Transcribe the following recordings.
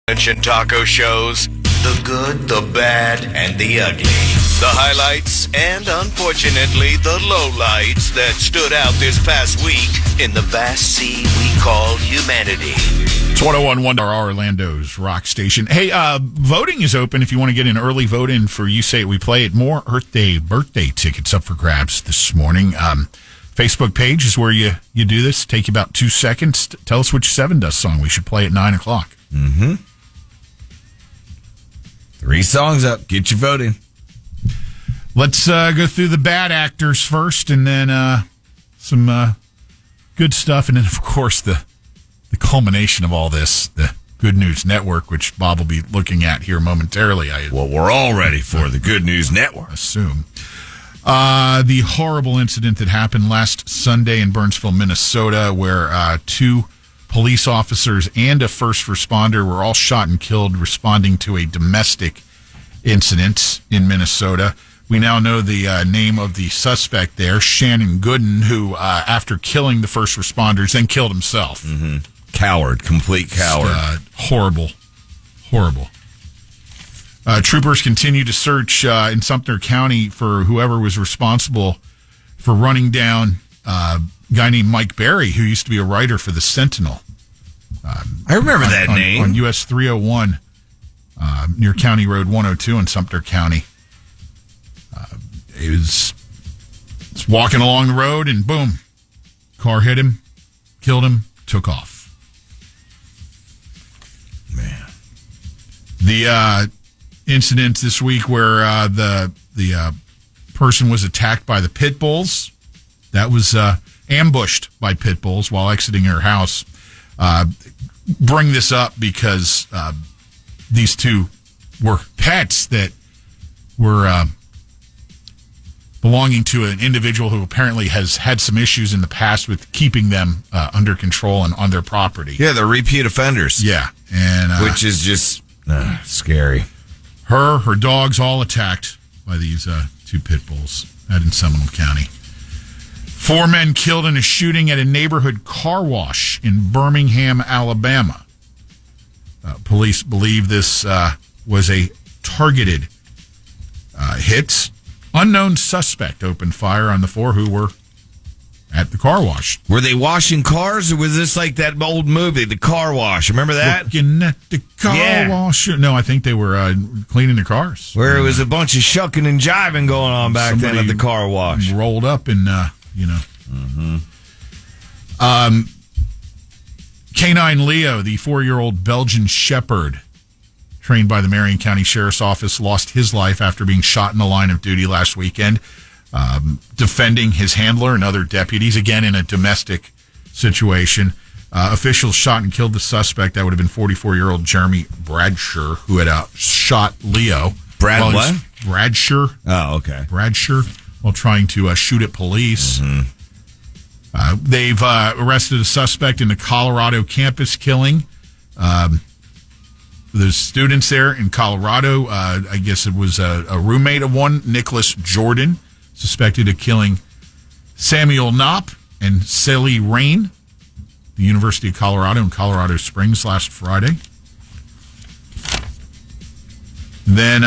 Mention taco shows, the good, the bad, and the ugly. The highlights and, unfortunately, the lowlights that stood out this past week in the vast sea we call humanity. It's 101.1 our Orlando's rock station. Hey, voting is open if you want to get an early vote in for You Say It, We Play It. More Earth Day birthday tickets up for grabs this morning. Facebook page is where you do this. Take you about 2 seconds. Tell us which Seven Dust song we should play at 9 o'clock. Mm-hmm. 3 songs up. Get your vote in. Let's go through the bad actors first, and then some good stuff, and then, of course, the culmination of all this, the Good News Network, which Bob will be looking at here momentarily. Well, we're all ready for the Good News Network. Assume. The horrible incident that happened last Sunday in Burnsville, Minnesota, where 2 police officers and a first responder were all shot and killed responding to a domestic incident in Minnesota. We now know the name of the suspect there, Shannon Gooden, who, after killing the first responders, then killed himself. Mm-hmm. Coward, complete coward. Horrible. Troopers continue to search in Sumter County for whoever was responsible for running down a guy named Mike Berry, who used to be a writer for the Sentinel. I remember that name. On US 301 near County Road 102 in Sumter County. He was walking along the road and boom, car hit him, killed him, took off. Man. The incident this week where the person was attacked by the pit bulls, that was ambushed by pit bulls while exiting her house. Bring this up because these 2 were pets that were belonging to an individual who apparently has had some issues in the past with keeping them under control and on their property. Yeah, they're repeat offenders. Yeah, and which is just scary. Her dogs all attacked by these 2 pit bulls out in Seminole County. 4 men killed in a shooting at a neighborhood car wash in Birmingham, Alabama. Police believe this was a targeted hit. Unknown suspect opened fire on the 4 who were at the car wash. Were they washing cars, or was this like that old movie, The Car Wash? Remember that? Looking at the car wash. No, I think they were cleaning their cars. Where it was a bunch of shucking and jiving going on back then at the car wash. Rolled up and, Mm-hmm. Canine Leo, the 4-year-old Belgian Shepherd, trained by the Marion County Sheriff's Office, lost his life after being shot in the line of duty last weekend, defending his handler and other deputies, again in a domestic situation. Officials shot and killed the suspect. That would have been 44-year-old Jeremy Bradsher, who had shot Leo. Bradsher. Oh, okay. Bradsher, while trying to shoot at police. Mm-hmm. They've arrested a suspect in the Colorado campus killing. There's students there in Colorado. I guess it was a roommate of one, Nicholas Jordan, suspected of killing Samuel Knopp and Sally Rain, the University of Colorado in Colorado Springs last Friday. Then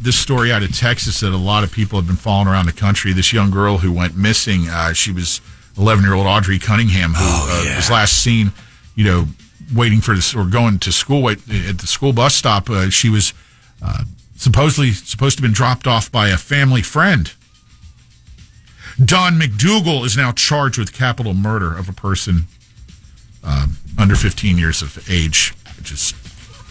this story out of Texas that a lot of people have been following around the country. This young girl who went missing, she was 11-year-old Audrey Cunningham, who was last seen, waiting for this or going to school at the school bus stop. She was supposedly supposed to have been dropped off by a family friend. Don McDougal is now charged with capital murder of a person under 15 years of age, which is,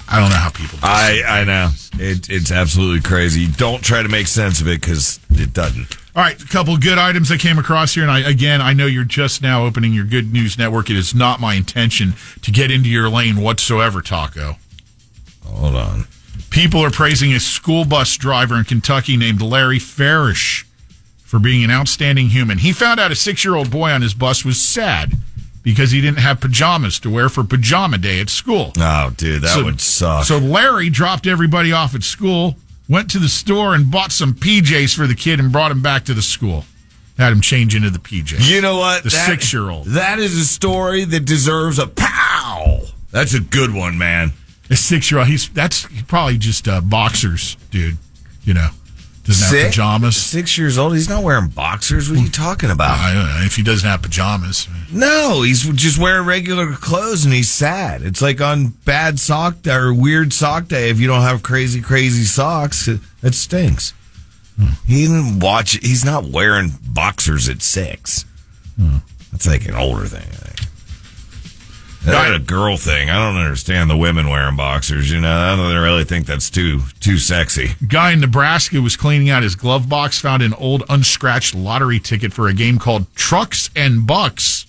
I don't know how people do it. I know. It's absolutely crazy. Don't try to make sense of it because it doesn't. All right, a couple of good items I came across here, and I know you're just now opening your Good News Network. It is not my intention to get into your lane whatsoever, Taco. Hold on. People are praising a school bus driver in Kentucky named Larry Farish for being an outstanding human. He found out a 6-year-old boy on his bus was sad because he didn't have pajamas to wear for pajama day at school. Oh, dude, that would suck. So Larry dropped everybody off at school, went to the store and bought some PJs for the kid and brought him back to the school. Had him change into the PJs. You know what? The 6-year-old. That is a story that deserves a pow. That's a good one, man. A 6-year-old. He's probably just boxers, dude. You know, doesn't have pajamas. 6 years old. He's not wearing boxers. What are you talking about? I don't know if he doesn't have pajamas. No, he's just wearing regular clothes and he's sad. It's like on bad sock day or weird sock day. If you don't have crazy socks, it stinks. He didn't watch. He's not wearing boxers at 6. That's like an older thing, I think. That's a girl thing. I don't understand the women wearing boxers. You know, I don't really think that's too sexy. Guy in Nebraska was cleaning out his glove box, found an old unscratched lottery ticket for a game called Trucks and Bucks.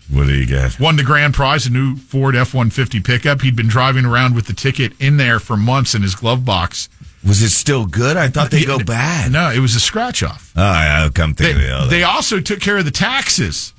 What do you get? Won the grand prize, a new Ford F-150 pickup. He'd been driving around with the ticket in there for months in his glove box. Was it still good? I thought they'd go bad. No, it was a scratch-off. Oh, yeah, I'll come think of the other. They also took care of the taxes.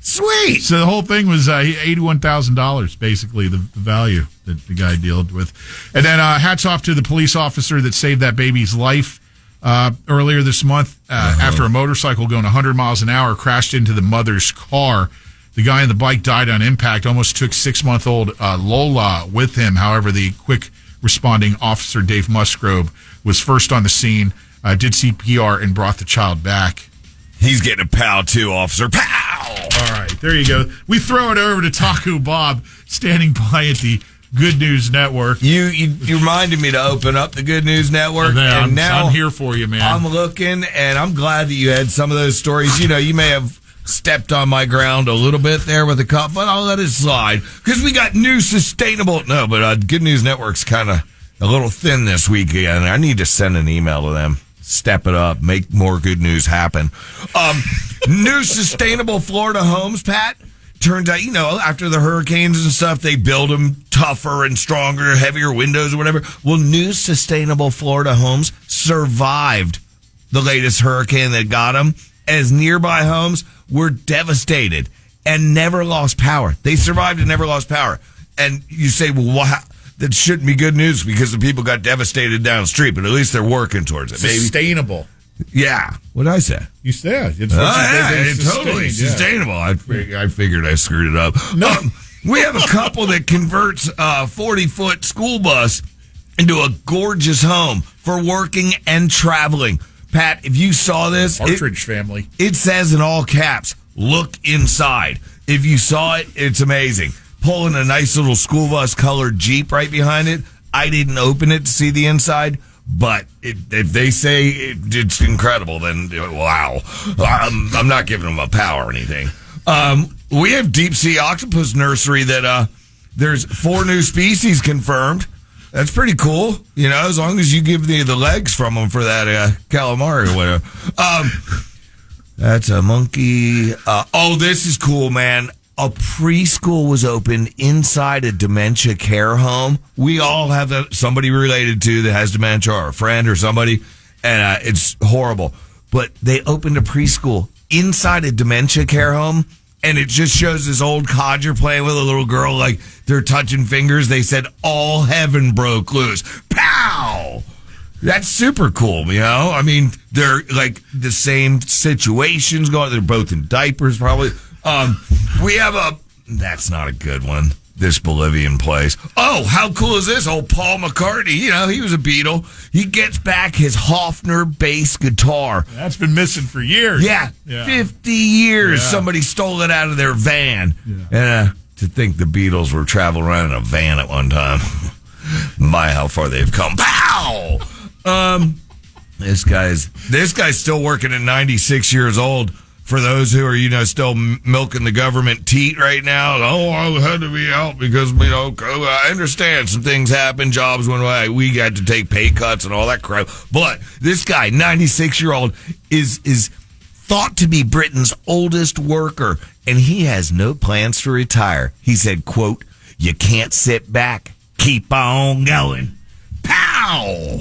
Sweet. So the whole thing was $81,000, basically, the value that the guy dealt with. And then hats off to the police officer that saved that baby's life earlier this month after a motorcycle going 100 miles an hour crashed into the mother's car. The guy on the bike died on impact, almost took 6-month-old Lola with him. However, the quick responding officer, Dave Musgrove, was first on the scene, did CPR, and brought the child back. He's getting a pow, too, officer. Pow! All right, there you go. We throw it over to Taco Bob, standing by at the Good News Network. You reminded me to open up the Good News Network, and now I'm here for you, man. I'm looking, and I'm glad that you had some of those stories. You know, you may have stepped on my ground a little bit there with a cup, but I'll let it slide because we got new sustainable. No, but Good News Network's kind of a little thin this week, and I need to send an email to them. Step it up, make more good news happen. New sustainable Florida homes, Pat. Turns out, you know, after the hurricanes and stuff, they build them tougher and stronger, heavier windows or whatever. Well, new sustainable Florida homes survived the latest hurricane that got them, as nearby homes were devastated and never lost power. They survived and never lost power. And you say, well, wow, that shouldn't be good news because the people got devastated down the street, but at least they're working towards it. Sustainable. Yeah. What did I say? You said. It's totally sustainable. I figured I screwed it up. No. We have a couple that converts a 40-foot school bus into a gorgeous home for working and traveling. Pat, if you saw this, Partridge family. It says in all caps, look inside. If you saw it, it's amazing. Pulling a nice little school bus colored Jeep right behind it. I didn't open it to see the inside, but if they say it's incredible, then wow. I'm not giving them a pow or anything. We have deep sea octopus nursery that there's 4 new species confirmed. That's pretty cool, you know, as long as you give the legs from them for that calamari or whatever. That's a monkey. This is cool, man. A preschool was opened inside a dementia care home. We all have somebody related to that has dementia or a friend or somebody, and it's horrible. But they opened a preschool inside a dementia care home, and it just shows this old codger playing with a little girl, like they're touching fingers. They said all heaven broke loose. Pow! That's super cool, you know? I mean, they're like the same situations going. They're both in diapers, probably. We have that's not a good one, this Bolivian place. Oh, how cool is this? Old Paul McCartney, you know, he was a Beatle. He gets bass his Hofner bass guitar. That's been missing for years. Yeah. 50 years. Yeah. Somebody stole it out of their van. Yeah. And to think the Beatles were traveling around in a van at one time. My, how far they've come. Pow! This guy's still working at 96 years old. For those who are, you know, still milking the government teat right now, I had to be out because, you know, I understand some things happen, jobs went away, we got to take pay cuts and all that crap. But this guy, 96-year-old, is thought to be Britain's oldest worker, and he has no plans to retire. He said, quote, "You can't sit back. Keep on going." Pow!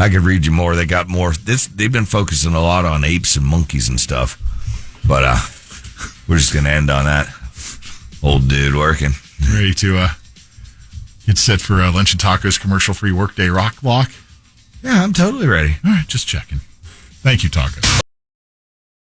I could read you more. They got more. They've been focusing a lot on apes and monkeys and stuff. But we're just going to end on that. Old dude working. Ready to get set for Lunch and Tacos commercial-free workday rock block? Yeah, I'm totally ready. All right, just checking. Thank you, Taco.